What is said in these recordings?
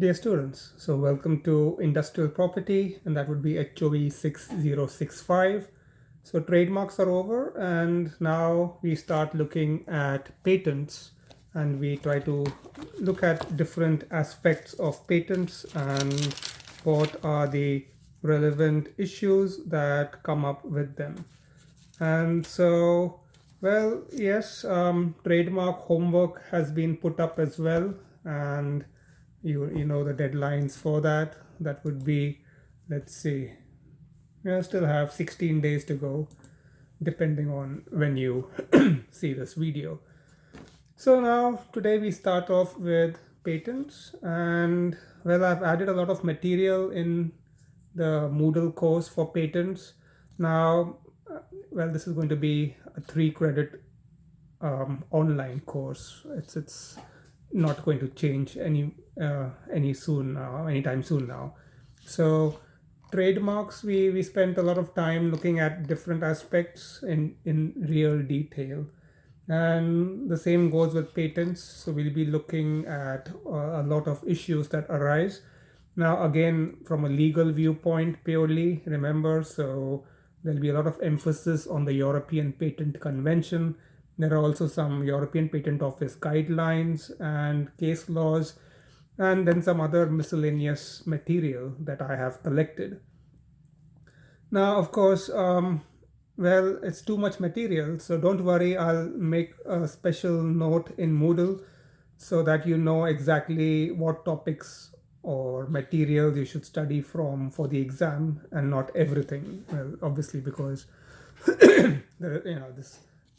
Dear students, so welcome to Industrial Property, and that would be HOE 6065. So trademarks are over, and now we start looking at patents, and we try to look at different aspects of patents and what are the relevant issues that come up with them. And so, well, yes, trademark homework has been put up as well, and you know the deadlines for that. That would be, let's see, you still have 16 days to go, depending on when you see this video. So now today we start off with patents, and well, I've added a lot of material in the Moodle course for patents. Now, well, this is going to be a 3 credit online course. It's not going to change any soon now, anytime soon now. So trademarks, we spent a lot of time looking at different aspects in real detail, and the same goes with patents. So we'll be looking at a lot of issues that arise now, again, from a legal viewpoint purely, remember. So there'll be a lot of emphasis on the European Patent Convention. There are also some European Patent Office guidelines and case laws, and then some other miscellaneous material that I have collected. Now, of course, well, it's too much material, so don't worry, I'll make a special note in Moodle so that you know exactly what topics or materials you should study from for the exam and not everything. Well, obviously, because the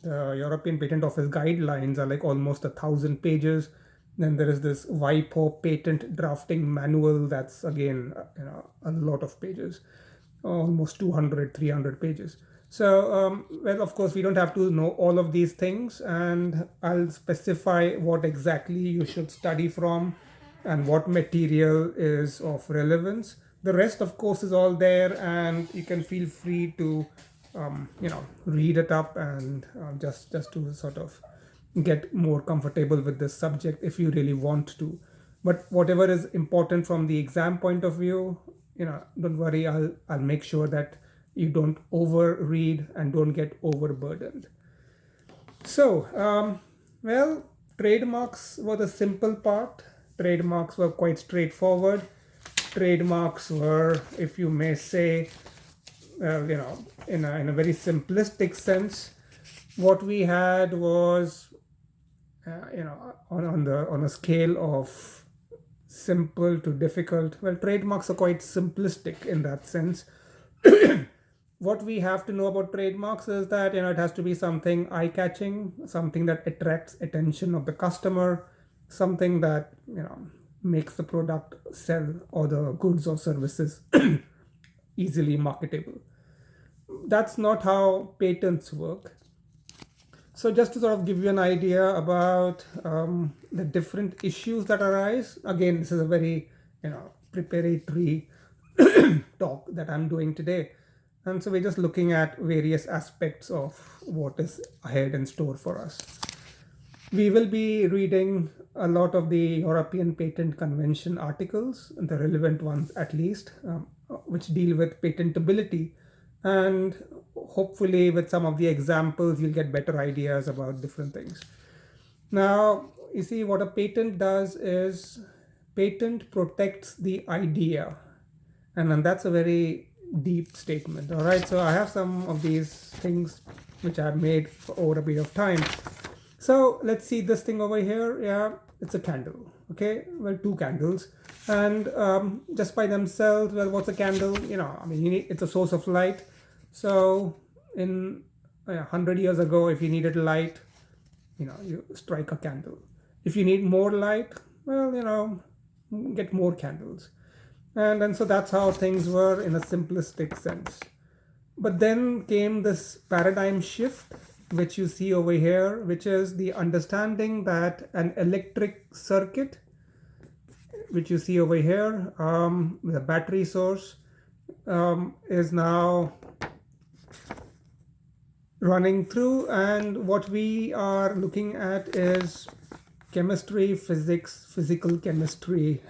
European Patent Office guidelines are like almost 1,000 pages. Then there is this WIPO patent drafting manual that's again a lot of pages, almost 200, 300 pages. So, well, of course, we don't have to know all of these things, and I'll specify what exactly you should study from and what material is of relevance. The rest, of course, is all there, and you can feel free to, read it up and just to sort of get more comfortable with this subject if you really want to. But whatever is important from the exam point of view, don't worry, I'll make sure that you don't overread and don't get overburdened. So, well, trademarks were the simple part. Trademarks were quite straightforward. Trademarks were, if you may say, in a very simplistic sense, what we had was, on a scale of simple to difficult. Well, trademarks are quite simplistic in that sense. What we have to know about trademarks is that it has to be something eye-catching, something that attracts attention of the customer, something that makes the product sell or the goods or services easily marketable. That's not how patents work. So just to sort of give you an idea about the different issues that arise, again, this is a very preparatory talk that I'm doing today. And so we're just looking at various aspects of what is ahead in store for us. We will be reading a lot of the European Patent Convention articles, the relevant ones at least, which deal with patentability. And hopefully, with some of the examples, you'll get better ideas about different things. Now, you see, what a patent does is patent protects the idea. And then that's a very deep statement. All right, so I have some of these things which I've made over a period of time. So let's see this thing over here. Yeah, it's a candle. Okay, well, 2 candles, and just by themselves, well, what's a candle? It's a source of light. So in 100 years ago, if you needed light, you strike a candle. If you need more light, well, get more candles. And so that's how things were in a simplistic sense. But then came this paradigm shift, which you see over here, which is the understanding that an electric circuit, which you see over here, with a battery source, is now running through. And what we are looking at is chemistry, physics, physical chemistry,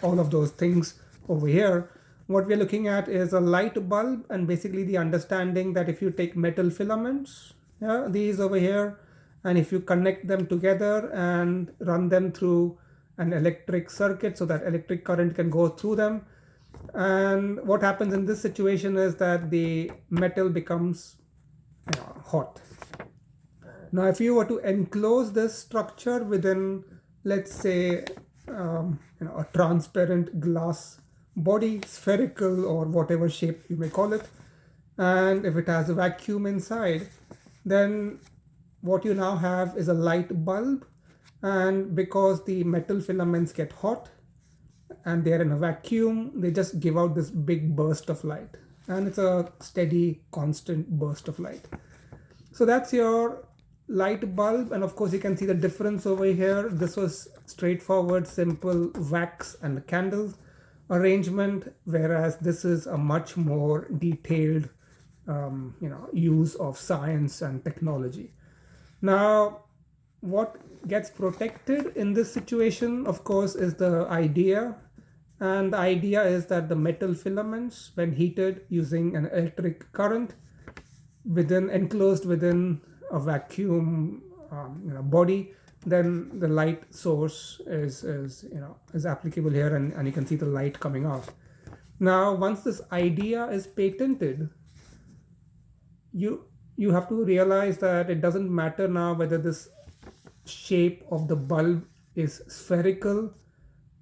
all of those things over here. What we're looking at is a light bulb, and basically the understanding that if you take metal filaments, yeah, these over here, and if you connect them together and run them through an electric circuit so that electric current can go through them, and what happens in this situation is that the metal becomes hot. Now, if you were to enclose this structure within, let's say, a transparent glass body, spherical or whatever shape you may call it, and if it has a vacuum inside, then what you now have is a light bulb. And because the metal filaments get hot and they're in a vacuum, they just give out this big burst of light, and it's a steady, constant burst of light. So that's your light bulb, and of course you can see the difference over here. This was straightforward, simple wax and candle arrangement, whereas this is a much more detailed use of science and technology. Now, what gets protected in this situation, of course, is the idea. And the idea is that the metal filaments, when heated using an electric current, enclosed within a vacuum body, then the light source is applicable here, and you can see the light coming out. Now, once this idea is patented, you have to realize that it doesn't matter now whether this shape of the bulb is spherical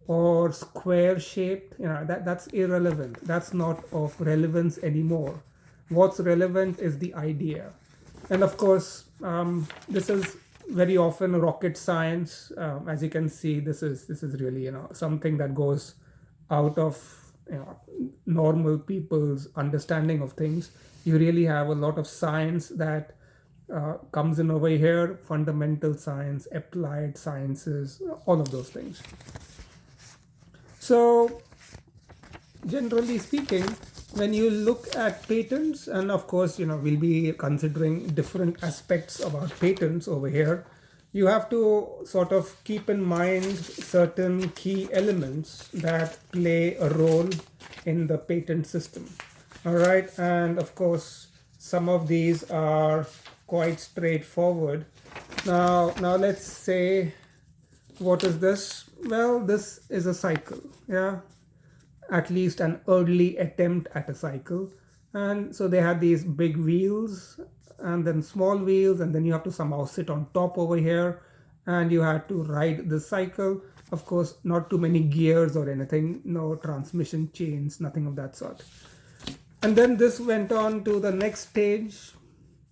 or square shaped. That's irrelevant. That's not of relevance anymore. What's relevant is the idea. And of course, this is very often rocket science. As you can see, this is really something that goes out of normal people's understanding of things. You really have a lot of science that comes in over here: fundamental science, applied sciences, all of those things. So generally speaking, when you look at patents, and of course we'll be considering different aspects about patents over here, you have to sort of keep in mind certain key elements that play a role in the patent system. All right, and of course some of these are quite straightforward. Now let's say, what is this? Well, this is a cycle, yeah, at least an early attempt at a cycle. And so they had these big wheels and then small wheels, and then you have to somehow sit on top over here, and you had to ride the cycle. Of course, not too many gears or anything, no transmission chains, nothing of that sort. And then this went on to the next stage,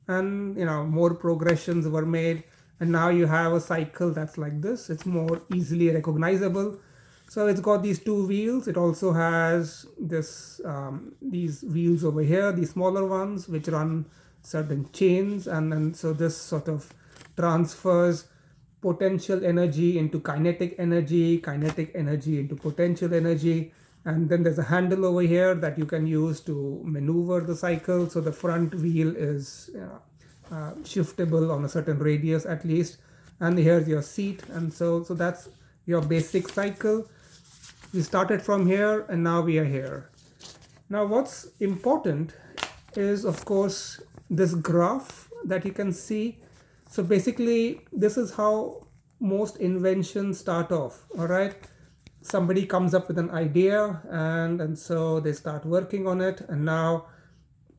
and more progressions were made, and now you have a cycle that's like this. It's more easily recognizable. So it's got these two wheels. It also has these wheels over here, these smaller ones, which run certain chains, and then so this sort of transfers potential energy into kinetic energy into potential energy. And then there's a handle over here that you can use to maneuver the cycle. So the front wheel is shiftable on a certain radius at least, and here's your seat. And so that's your basic cycle. We started from here and now we are here. Now what's important is, of course, this graph that you can see. So basically this is how most inventions start off. All right, somebody comes up with an idea, and so they start working on it, and now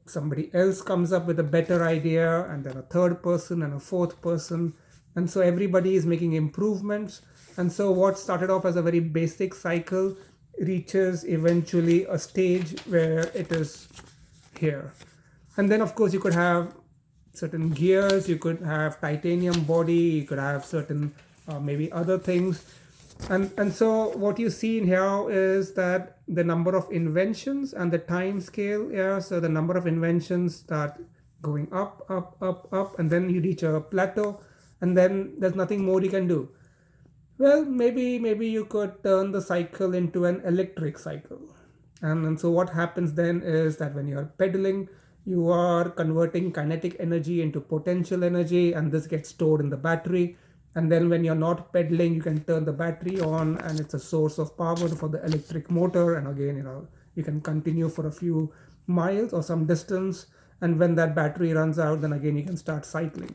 somebody else comes up with a better idea, and then a third person and a fourth person, and so everybody is making improvements. And so what started off as a very basic cycle reaches eventually a stage where it is here. And then of course you could have certain gears, you could have titanium body, you could have certain maybe other things. And so what you see in here is that the number of inventions and the time scale. Yeah, so the number of inventions start going up, and then you reach a plateau, and then there's nothing more you can do. Well, maybe you could turn the cycle into an electric cycle. And so what happens then is that when you're pedaling, you are converting kinetic energy into potential energy, and this gets stored in the battery. and then when you're not pedaling, you can turn the battery on, and it's a source of power for the electric motor. And again, you can continue for a few miles or some distance, and when that battery runs out, then again you can start cycling.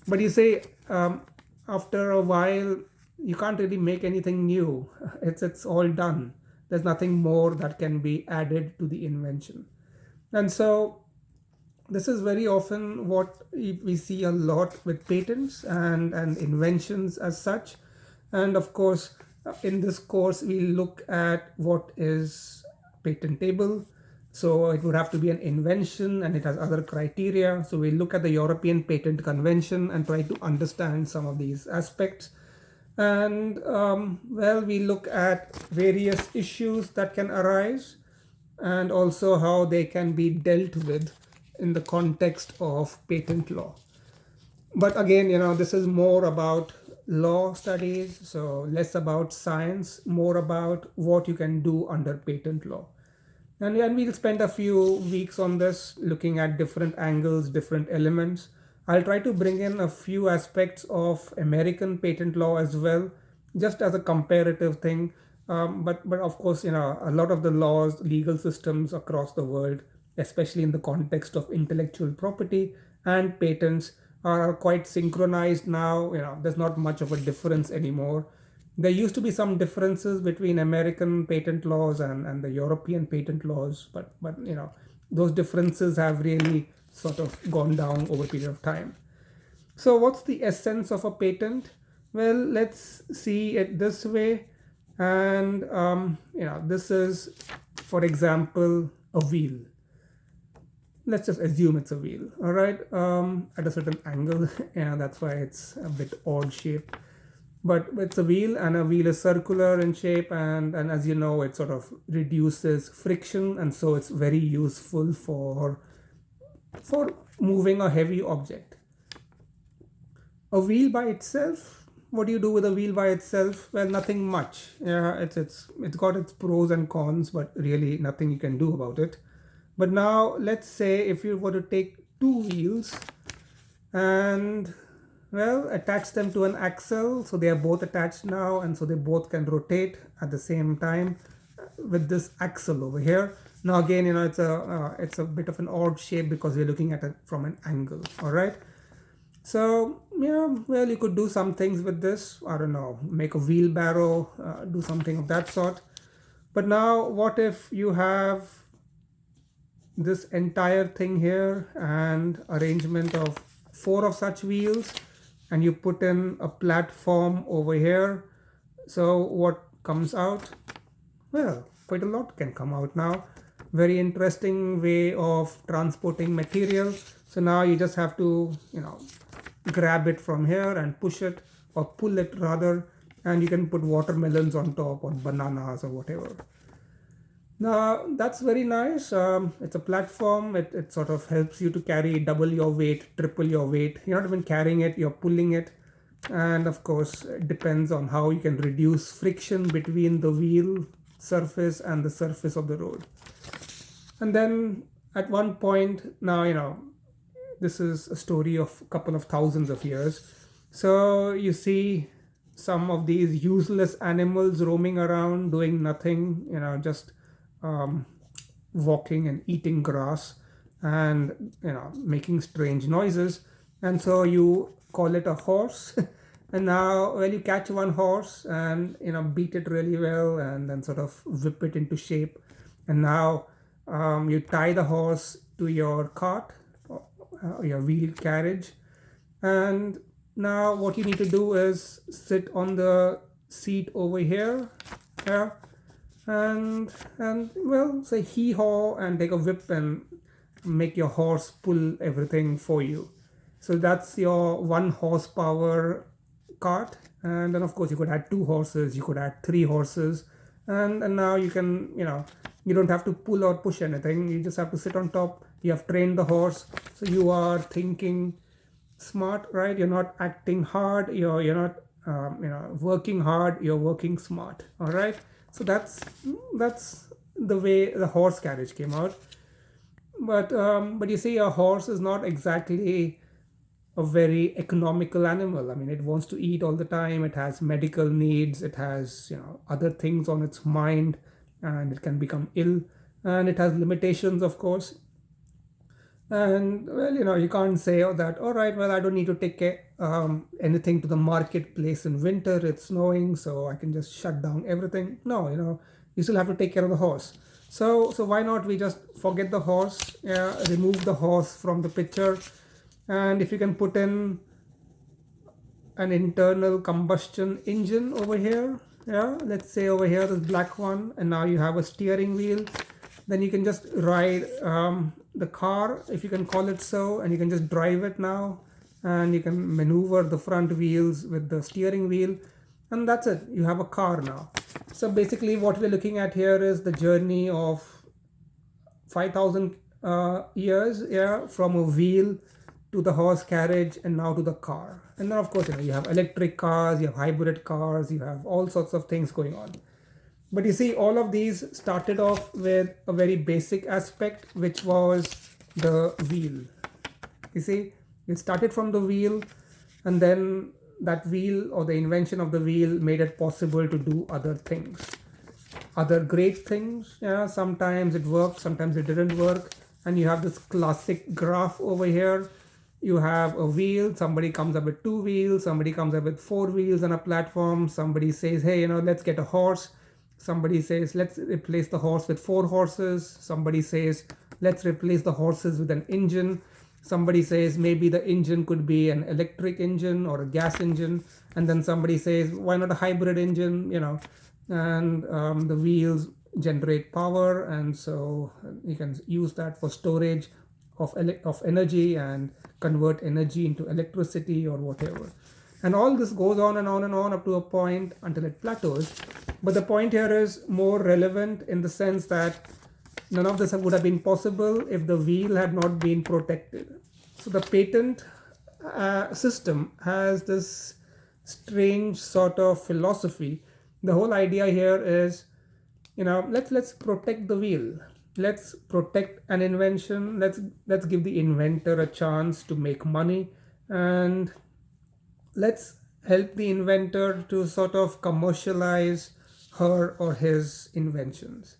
But you say, after a while, you can't really make anything new. It's all done. There's nothing more that can be added to the invention. And so this is very often what we see a lot with patents and inventions as such. And of course, in this course, we look at what is patentable. So it would have to be an invention, and it has other criteria. So we look at the European Patent Convention and try to understand some of these aspects. And well, we look at various issues that can arise, and also how they can be dealt with in the context of patent law. But again, this is more about law studies, so less about science, more about what you can do under patent law. And we'll spend a few weeks on this, looking at different angles, different elements. I'll try to bring in a few aspects of American patent law as well, just as a comparative thing. But of course, a lot of the laws, legal systems across the world, especially in the context of intellectual property and patents, are quite synchronized now. There's not much of a difference anymore. There used to be some differences between American patent laws and the European patent laws, but those differences have really sort of gone down over a period of time. So what's the essence of a patent? Well, let's see it this way. And this is, for example, a wheel. Let's just assume it's a wheel, all right, at a certain angle. That's why it's a bit odd shape. But it's a wheel, and a wheel is circular in shape, and as you know, it sort of reduces friction, and so it's very useful for moving a heavy object. A wheel by itself, what do you do with a wheel by itself? Well, nothing much. It's got its pros and cons, but really nothing you can do about it. But now let's say if you were to take two wheels and, well, attach them to an axle, so they are both attached now, and so they both can rotate at the same time with this axle over here. Now again, it's a bit of an odd shape because we're looking at it from an angle. All right. So well, you could do some things with this. I don't know, make a wheelbarrow, do something of that sort. But now, what if you have this entire thing here and arrangement of 4 of such wheels, and you put in a platform over here? So what comes out? Well, quite a lot can come out now. Very interesting way of transporting material. So now you just have to grab it from here and push it, or pull it rather, and you can put watermelons on top, or bananas, or whatever. Now that's very nice. It's a platform. It sort of helps you to carry double your weight, triple your weight. You're not even carrying it, you're pulling it. And of course, it depends on how you can reduce friction between the wheel surface and the surface of the road. And then at one point, now this is a story of a couple of thousands of years. So you see some of these useless animals roaming around doing nothing, just walking and eating grass, and making strange noises. And so you call it a horse. And now, well, you catch one horse and beat it really well, and then sort of whip it into shape. And now you tie the horse to your cart, your wheel carriage, and now what you need to do is sit on the seat over here, and well, say hee-haw, and take a whip and make your horse pull everything for you. So that's your 1 horsepower cart. And then of course you could add 2 horses, you could add 3 horses, and now you can, you don't have to pull or push anything. You just have to sit on top. You have trained the horse, so you are thinking smart, right? You're not acting hard, you're not working hard, you're working smart. All right. So that's the way the horse carriage came out. But you see, a horse is not exactly a very economical animal. I mean, it wants to eat all the time. It has medical needs. It has, other things on its mind, and it can become ill. And it has limitations, of course. And well, you can't say that, all right, well, I don't need to take anything to the marketplace in winter. It's snowing, so I can just shut down everything. No, you still have to take care of the horse. So why not we just forget the horse, remove the horse from the picture, and if you can put in an internal combustion engine over here, yeah, let's say over here, this black one, and now you have a steering wheel. Then you can just ride the car, if you can call it so, and you can just drive it now, and you can maneuver the front wheels with the steering wheel, and that's it, you have a car now. So basically what we're looking at here is the journey of 5,000 years, yeah, from a wheel to the horse carriage and now to the car. And then of course, you have electric cars, you have hybrid cars, you have all sorts of things going on. But you see, all of these started off with a very basic aspect, which was the wheel. You see, it started from the wheel, and then that wheel, or the invention of the wheel, made it possible to do other things, other great things. Yeah, sometimes it worked, sometimes it didn't work. And you have this classic graph over here. You have a wheel, somebody comes up with 2 wheels, somebody comes up with 4 wheels on a platform, somebody says, hey, let's get a horse. Somebody says, let's replace the horse with 4 horses. Somebody says, let's replace the horses with an engine. Somebody says, maybe the engine could be an electric engine or a gas engine. And then somebody says, why not a hybrid engine, and the wheels generate power. And so you can use that for storage of energy and convert energy into electricity or whatever. And all this goes on and on and on up to a point until it plateaus. But the point here is more relevant in the sense that none of this would have been possible if the wheel had not been protected. So the patent system has this strange sort of philosophy. The whole idea here is, let's protect the wheel. Let's protect an invention. Let's give the inventor a chance to make money, and let's help the inventor to sort of commercialize her or his inventions.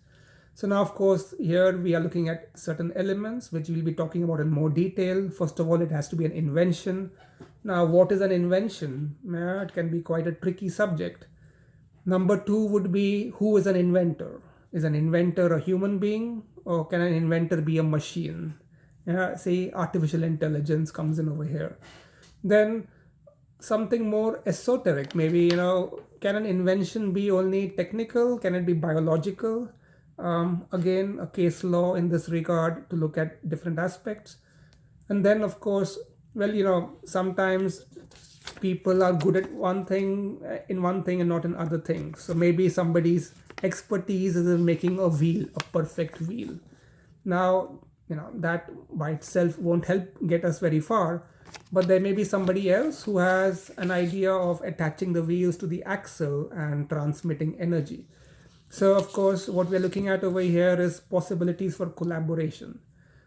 So now, of course, here we are looking at certain elements which we'll be talking about in more detail. First of all, it has to be an invention. Now, what is an invention? It can be quite a tricky subject. Number 2 would be, who is an inventor? Is an inventor a human being, or can an inventor be a machine? Say artificial intelligence comes in over here. Then something more esoteric, maybe, can an invention be only technical? Can it be biological? Again, a case law in this regard to look at different aspects. And then, of course, well, sometimes people are good at one thing and not in other things. So maybe somebody's expertise is in making a wheel, a perfect wheel. Now, that by itself won't help get us very far, but there may be somebody else who has an idea of attaching the wheels to the axle and transmitting energy. So of course, what we're looking at over here is possibilities for collaboration.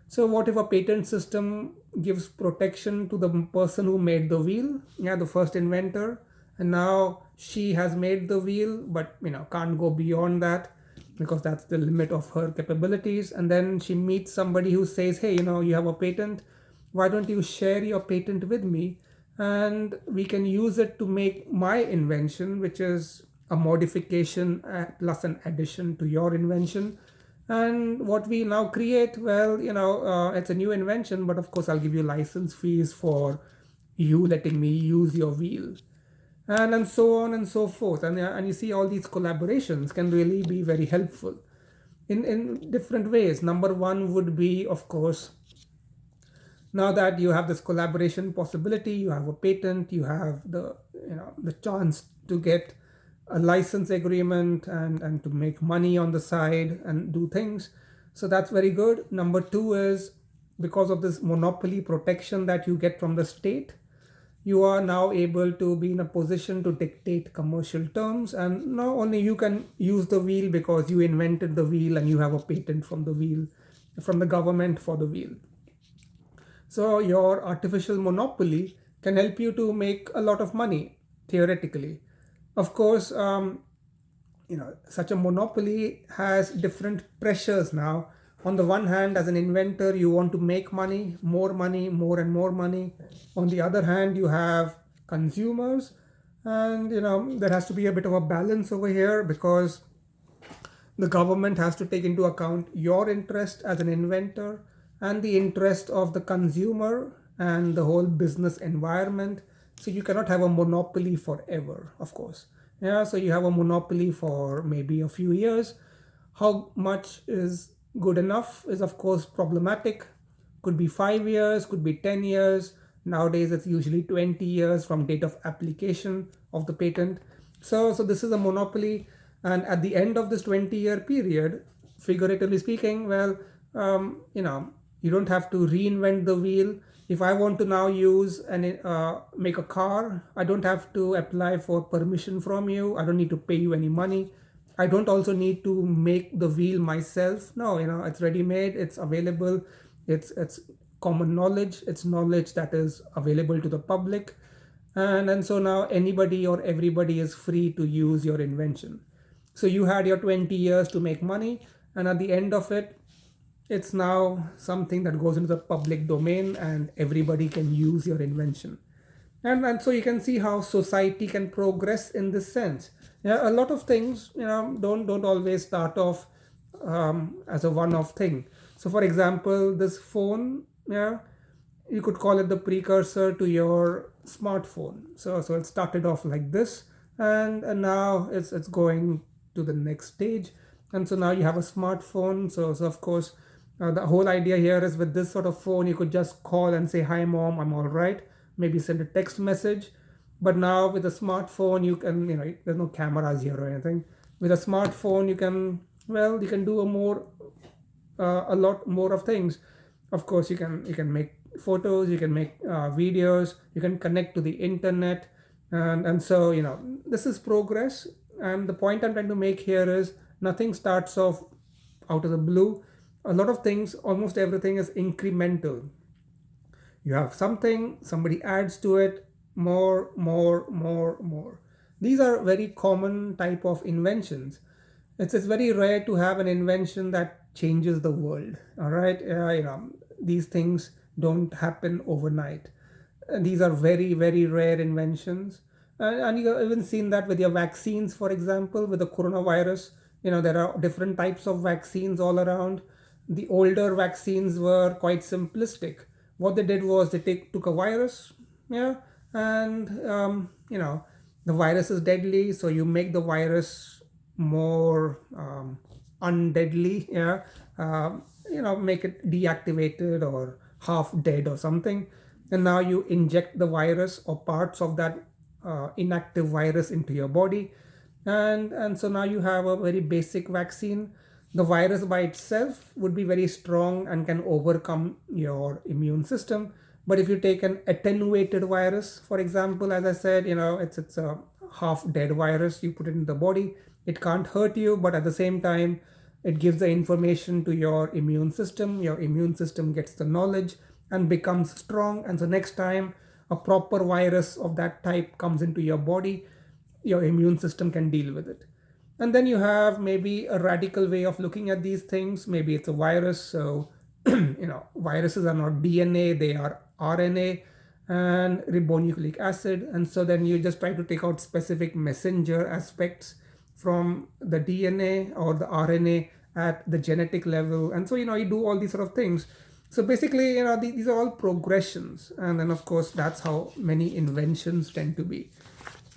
So what if a patent system gives protection to the person who made the wheel, the first inventor, and now she has made the wheel, but can't go beyond that because that's the limit of her capabilities. And then she meets somebody who says, hey, you have a patent, why don't you share your patent with me, and we can use it to make my invention, which is a modification plus an addition to your invention. And what we now create, well, it's a new invention, but of course I'll give you license fees for you letting me use your wheel, and so on and so forth. And you see, all these collaborations can really be very helpful in different ways. Number 1 would be, of course, now that you have this collaboration possibility, you have a patent, you have the chance to get a license agreement and to make money on the side and do things. So that's very good. Number 2 is, because of this monopoly protection that you get from the state, you are now able to be in a position to dictate commercial terms. And not only you can use the wheel because you invented the wheel and you have a patent from the wheel, from the government for the wheel. So your artificial monopoly can help you to make a lot of money theoretically. Of course, such a monopoly has different pressures now. On the one hand, as an inventor, you want to make money, more and more money. On the other hand, you have consumers, and there has to be a bit of a balance over here, because the government has to take into account your interest as an inventor and the interest of the consumer and the whole business environment. So you cannot have a monopoly forever, of course. Yeah, so you have a monopoly for maybe a few years. How much is good enough is, of course, problematic. Could be 5 years, could be 10 years. Nowadays it's usually 20 years from date of application of the patent. So this is a monopoly, and at the end of this 20-year period, figuratively speaking, well, you don't have to reinvent the wheel. If I want to now use and make a car, I don't have to apply for permission from you. I don't need to pay you any money. I don't also need to make the wheel myself. No, it's ready made, it's available, it's common knowledge, it's knowledge that is available to the public. And so now anybody or everybody is free to use your invention. So you had your 20 years to make money, and at the end of it, it's now something that goes into the public domain and everybody can use your invention. And so you can see how society can progress in this sense. Yeah, a lot of things don't always start off as a one-off thing. So for example, this phone, yeah, you could call it the precursor to your smartphone. So it started off like this, and now it's going to the next stage. And so now you have a smartphone. So of course, the whole idea here is, with this sort of phone, you could just call and say, "Hi mom, I'm all right," maybe send a text message. But now with a smartphone, you can, there's no cameras here or anything. With a smartphone, you can do a lot more of things. Of course, you can make photos, you can make videos, you can connect to the internet. And so this is progress. And the point I'm trying to make here is, nothing starts off out of the blue. A lot of things, almost everything, is incremental. You have something, somebody adds to it, more. These are very common type of inventions. It's very rare to have an invention that changes the world. All right, these things don't happen overnight. These are very, very rare inventions. And you've even seen that with your vaccines, for example, with the coronavirus. There are different types of vaccines all around. The older vaccines were quite simplistic. What they did was, they took a virus, yeah, and the virus is deadly, so you make the virus more undeadly, yeah, make it deactivated or half dead or something, and now you inject the virus or parts of that inactive virus into your body, and so now you have a very basic vaccine. The virus by itself would be very strong and can overcome your immune system. But if you take an attenuated virus, for example, as I said, it's a half dead virus, you put it in the body, it can't hurt you, but at the same time, it gives the information to your immune system. Your immune system gets the knowledge and becomes strong. And so next time a proper virus of that type comes into your body, your immune system can deal with it. And then you have maybe a radical way of looking at these things. Maybe it's a virus. So, viruses are not DNA, they are RNA and ribonucleic acid. And so then you just try to take out specific messenger aspects from the DNA or the RNA at the genetic level. And so, you do all these sort of things. So basically, these are all progressions. And then, of course, that's how many inventions tend to be.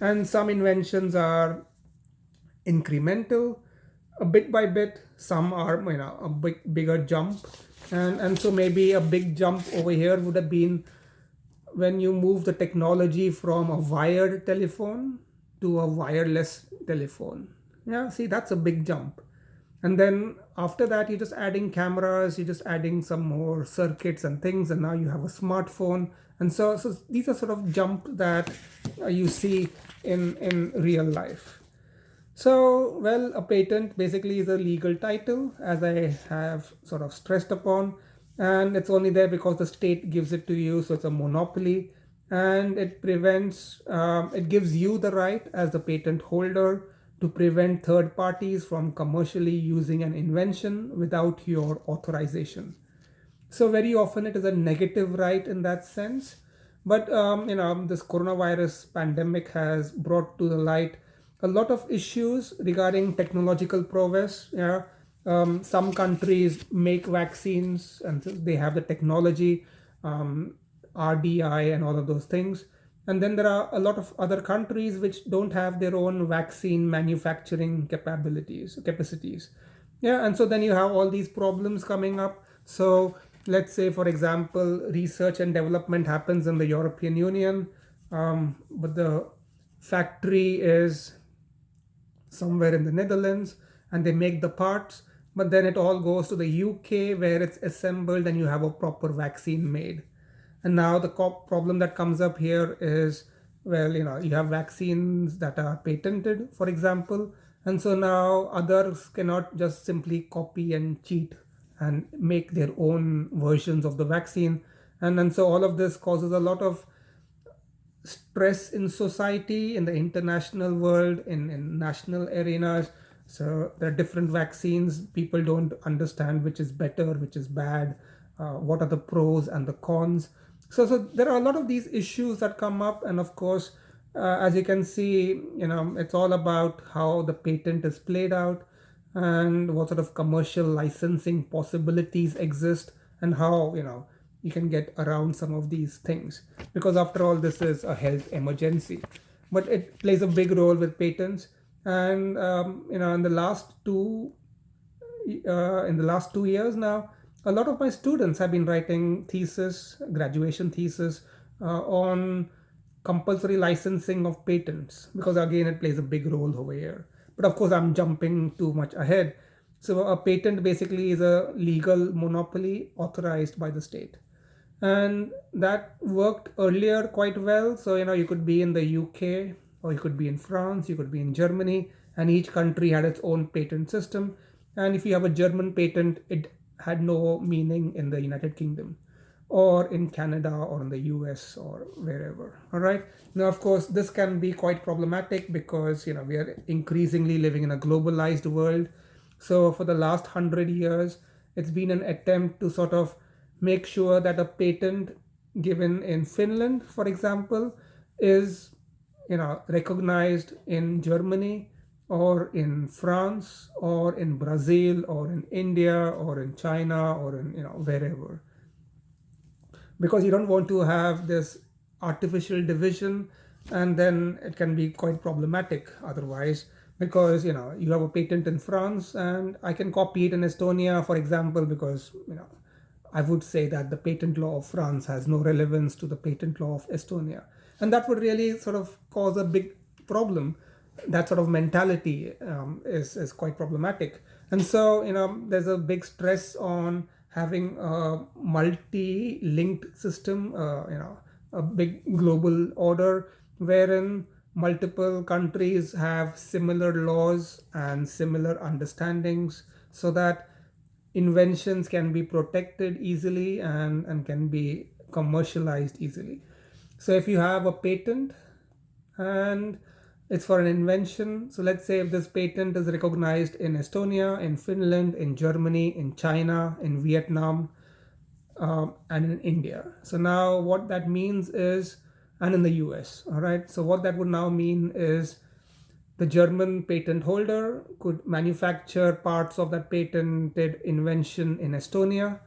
And some inventions are incremental, a bit by bit. Some are a bigger jump, and so maybe a big jump over here would have been when you move the technology from a wired telephone to a wireless telephone. Yeah, see, that's a big jump. And then after that, you're just adding cameras, you're just adding some more circuits and things, and now you have a smartphone. And so these are sort of jump that you see in real life. So, well, a patent basically is a legal title, as I have sort of stressed upon, and it's only there because the state gives it to you, so it's a monopoly. and it gives you the right as the patent holder to prevent third parties from commercially using an invention without your authorization. So very often it is a negative right in that sense. But this coronavirus pandemic has brought to the light a lot of issues regarding technological prowess. Yeah. Some countries make vaccines and they have the technology, um, RDI and all of those things. And then there are a lot of other countries which don't have their own vaccine manufacturing capacities. Yeah, and so then you have all these problems coming up. So let's say, for example, research and development happens in the European Union, but the factory is somewhere in the Netherlands, and they make the parts, but then it all goes to the UK where it's assembled and you have a proper vaccine made. And now the problem that comes up here is, well, you have vaccines that are patented, for example, and so now others cannot just simply copy and cheat and make their own versions of the vaccine. And so all of this causes a lot of stress in society, in the international world, in national arenas. So there are different vaccines. People don't understand which is better, which is bad, what are the pros and the cons. So there are a lot of these issues that come up, and of course, as you can see, it's all about how the patent is played out and what sort of commercial licensing possibilities exist, and how you can get around some of these things, because after all this is a health emergency. But it plays a big role with patents. And in the last 2 years now, a lot of my students have been writing graduation thesis, on compulsory licensing of patents, because again it plays a big role over here. But of course I'm jumping too much ahead. So a patent basically is a legal monopoly authorized by the state, and that worked earlier quite well. So you could be in the UK, or you could be in France, you could be in Germany, and each country had its own patent system. And if you have a German patent, it had no meaning in the United Kingdom or in Canada or in the US or wherever. All right. Now, of course, this can be quite problematic because we are increasingly living in a globalized world. So for the last 100 years, it's been an attempt to sort of make sure that a patent given in Finland, for example, is recognized in Germany or in France or in Brazil or in India or in China or in wherever, because you don't want to have this artificial division, and then it can be quite problematic otherwise, because you have a patent in France and I can copy it in Estonia, for example, because I would say that the patent law of France has no relevance to the patent law of Estonia, and that would really sort of cause a big problem. That sort of mentality is quite problematic. And so there's a big stress on having a multi-linked system, a big global order wherein multiple countries have similar laws and similar understandings, so that inventions can be protected easily and can be commercialized easily. So if you have a patent and it's for an invention, so let's say if this patent is recognized in Estonia, in Finland, in Germany, in China, in Vietnam, and in India. So now what that means is, and in the US, all right. So what that would now mean is the German patent holder could manufacture parts of that patented invention in Estonia,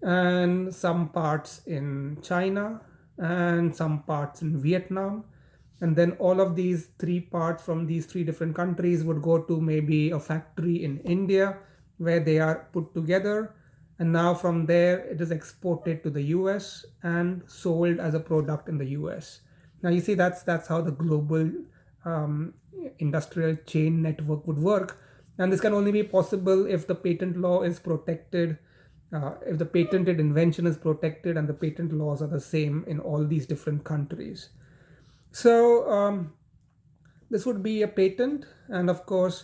and some parts in China, and some parts in Vietnam. And then all of these three parts from these three different countries would go to maybe a factory in India where they are put together. And now from there, it is exported to the US and sold as a product in the US. Now you see that's how the global um, industrial chain network would work. And this can only be possible if the patent law is protected, if the patented invention is protected and the patent laws are the same in all these different countries. So this would be a patent, and of course,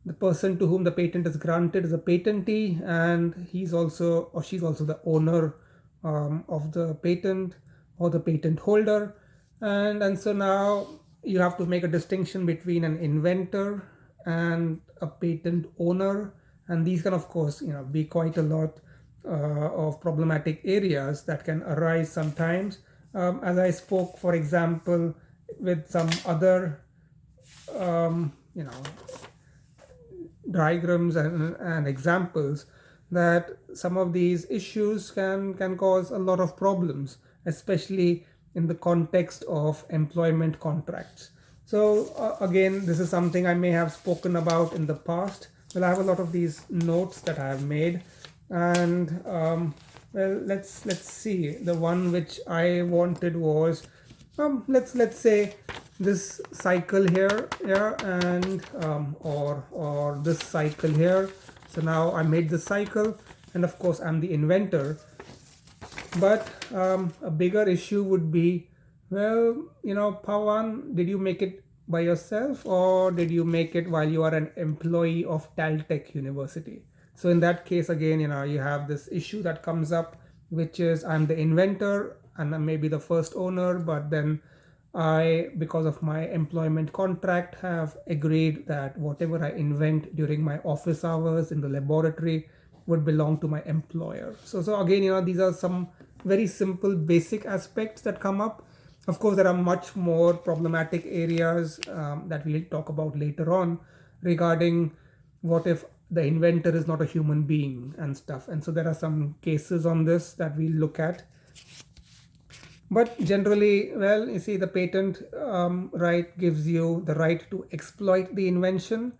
the person to whom the patent is granted is a patentee, and he's also or she's also the owner of the patent or the patent holder. And so now you have to make a distinction between an inventor and a patent owner, and these can of course be quite a lot of problematic areas that can arise sometimes. As I spoke, for example, with some other um, you know diagrams and examples, that some of these issues can cause a lot of problems, especially in the context of employment contracts. So again, this is something I may have spoken about in the past. Well, I have a lot of these notes that I have made, and well, let's see. The one which I wanted was, let's say this cycle here, yeah, and or this cycle here. So now I made this cycle, and of course I'm the inventor. But a bigger issue would be, well, Pawan, did you make it by yourself, or did you make it while you are an employee of Caltech University? So in that case, again, you have this issue that comes up, which is I'm the inventor and I'm maybe the first owner, but then I, because of my employment contract, have agreed that whatever I invent during my office hours in the laboratory would belong to my employer. So again, these are some very simple basic aspects that come up. Of course, there are much more problematic areas that we'll talk about later on, regarding what if the inventor is not a human being and stuff. And so there are some cases on this that we'll look at. But generally, well, you see, the patent right gives you the right to exploit the invention.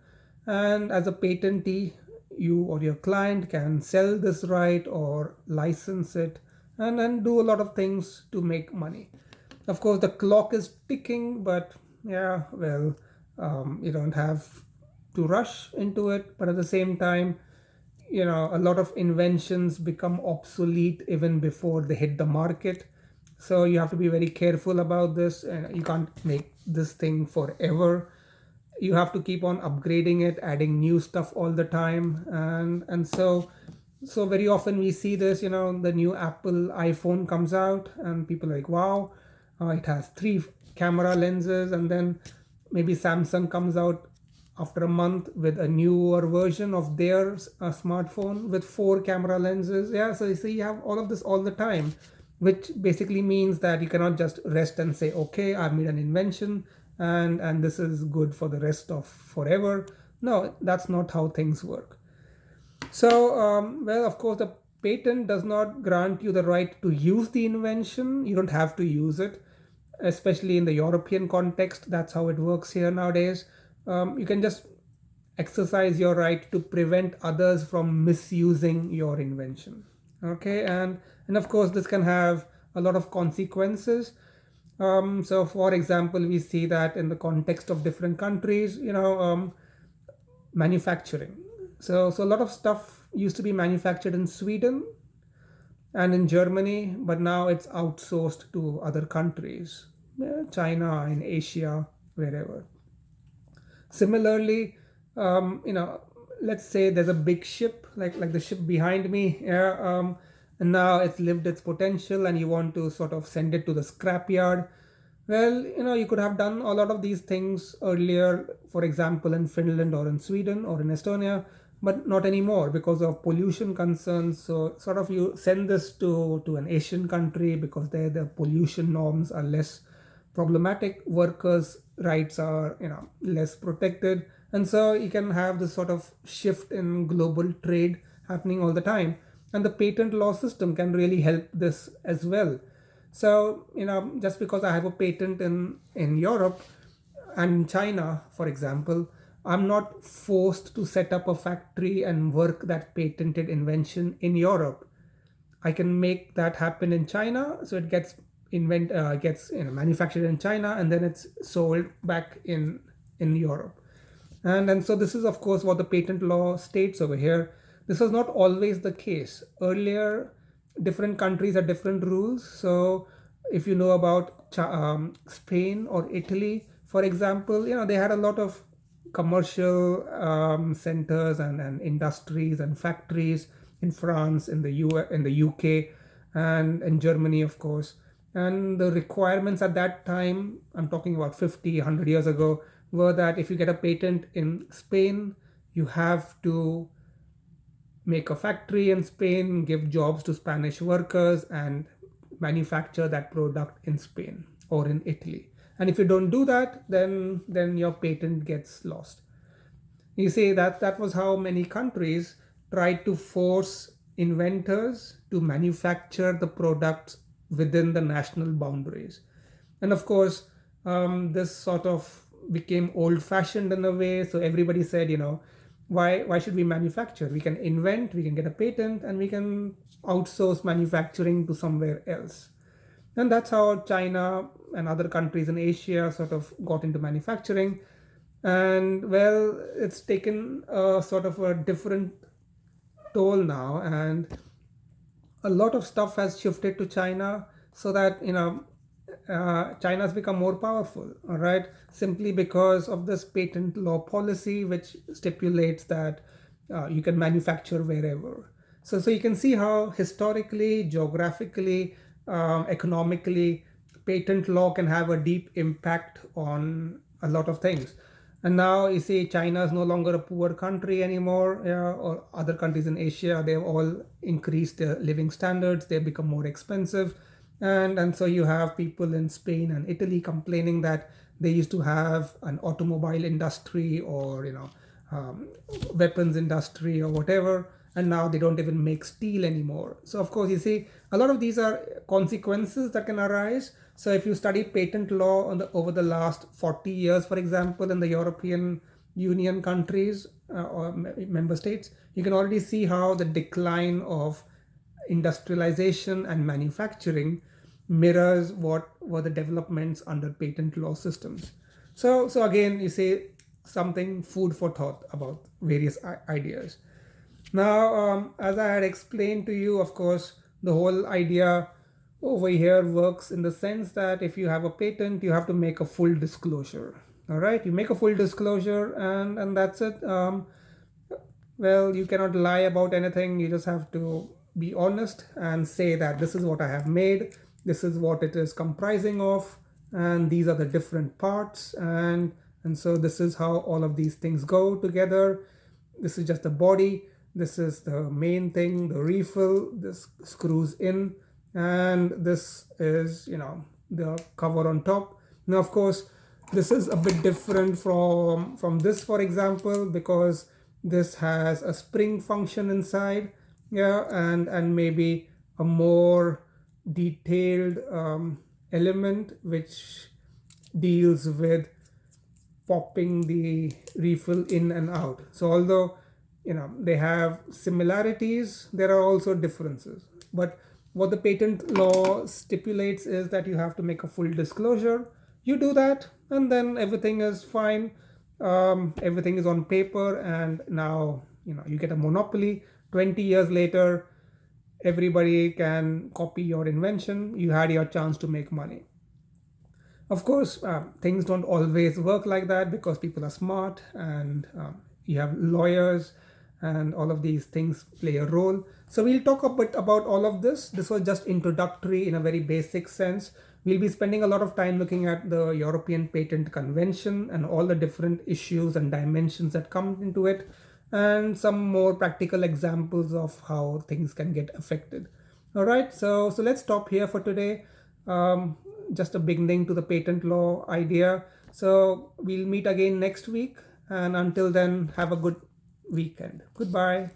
And as a patentee, you or your client can sell this right or license it, and then do a lot of things to make money. Of course, the clock is ticking, but yeah, well, you don't have to rush into it. But at the same time, a lot of inventions become obsolete even before they hit the market. So you have to be very careful about this, and you can't make this thing forever. You have to keep on upgrading it, adding new stuff all the time. And so very often we see this, the new Apple iPhone comes out and people are like, wow, it has 3 camera lenses. And then maybe Samsung comes out after a month with a newer version of their smartphone with 4 camera lenses. Yeah, so you see, you have all of this all the time, which basically means that you cannot just rest and say, okay, I've made an invention and this is good for the rest of forever. No, that's not how things work. So, well, of course, the patent does not grant you the right to use the invention. You don't have to use it, especially in the European context. That's how it works here nowadays. You can just exercise your right to prevent others from misusing your invention. Okay, and of course, this can have a lot of consequences. So, for example, we see that in the context of different countries, manufacturing. So a lot of stuff used to be manufactured in Sweden and in Germany, but now it's outsourced to other countries, China, in Asia, wherever. Similarly, let's say there's a big ship, like the ship behind me, yeah, and now it's lived its potential, and you want to sort of send it to the scrapyard. Well, you could have done a lot of these things earlier, for example, in Finland or in Sweden or in Estonia, but not anymore because of pollution concerns. So, sort of, you send this to an Asian country because there the pollution norms are less problematic, workers' rights are less protected, and so you can have this sort of shift in global trade happening all the time. And the patent law system can really help this as well. So, just because I have a patent in Europe and in China, for example, I'm not forced to set up a factory and work that patented invention in Europe. I can make that happen in China, so it gets manufactured in China, and then it's sold back in Europe. And so this is of course what the patent law states over here. This was not always the case. Earlier, different countries had different rules. So if you know about Spain or Italy, for example, they had a lot of commercial centers and industries and factories in France, in the UK, and in Germany, of course. And the requirements at that time, I'm talking about 50, 100 years ago, were that if you get a patent in Spain, you have to make a factory in Spain, give jobs to Spanish workers, and manufacture that product in Spain or in Italy. And if you don't do that, then your patent gets lost. You see that was how many countries tried to force inventors to manufacture the products within the national boundaries. And of course, this sort of became old-fashioned in a way. So everybody said, why should we manufacture? We can invent, we can get a patent, and we can outsource manufacturing to somewhere else. And that's how China and other countries in Asia sort of got into manufacturing. And well, it's taken a sort of a different toll now, and a lot of stuff has shifted to China, so that China has become more powerful, all right, simply because of this patent law policy, which stipulates that you can manufacture wherever. So you can see how historically, geographically, economically, patent law can have a deep impact on a lot of things. And now you see China is no longer a poor country anymore, yeah, or other countries in Asia, they've all increased their living standards, they've become more expensive. And so you have people in Spain and Italy complaining that they used to have an automobile industry, or um, weapons industry or whatever, and now they don't even make steel anymore. So of course, you see, a lot of these are consequences that can arise. So if you study patent law over the last 40 years, for example, in the European Union countries or member states, you can already see how the decline of industrialization and manufacturing mirrors what were the developments under patent law systems. So again, you say something food for thought about various ideas. Now, as I had explained to you, of course, the whole idea over here works in the sense that if you have a patent, you have to make a full disclosure. All right, you make a full disclosure, and that's it. Well, you cannot lie about anything. You just have to be honest and say that this is what I have made, this is what it is comprising of, and these are the different parts, and so this is how all of these things go together. This is just the body, this is the main thing, the refill, this screws in, and this is the cover on top. Now of course, this is a bit different from this, for example, because this has a spring function inside, yeah, and maybe a more detailed element which deals with popping the refill in and out. So although they have similarities, there are also differences. But what the patent law stipulates is that you have to make a full disclosure. You do that, and then everything is fine. Everything is on paper, and now you get a monopoly. 20 years later, everybody can copy your invention. You had your chance to make money. Of course, things don't always work like that, because people are smart, and you have lawyers, and all of these things play a role. So we'll talk a bit about all of this. This was just introductory in a very basic sense. We'll be spending a lot of time looking at the European Patent Convention and all the different issues and dimensions that come into it, and some more practical examples of how things can get affected. All right, so let's stop here for today. Just a beginning to the patent law idea. So we'll meet again next week, and until then, have a good weekend. Goodbye.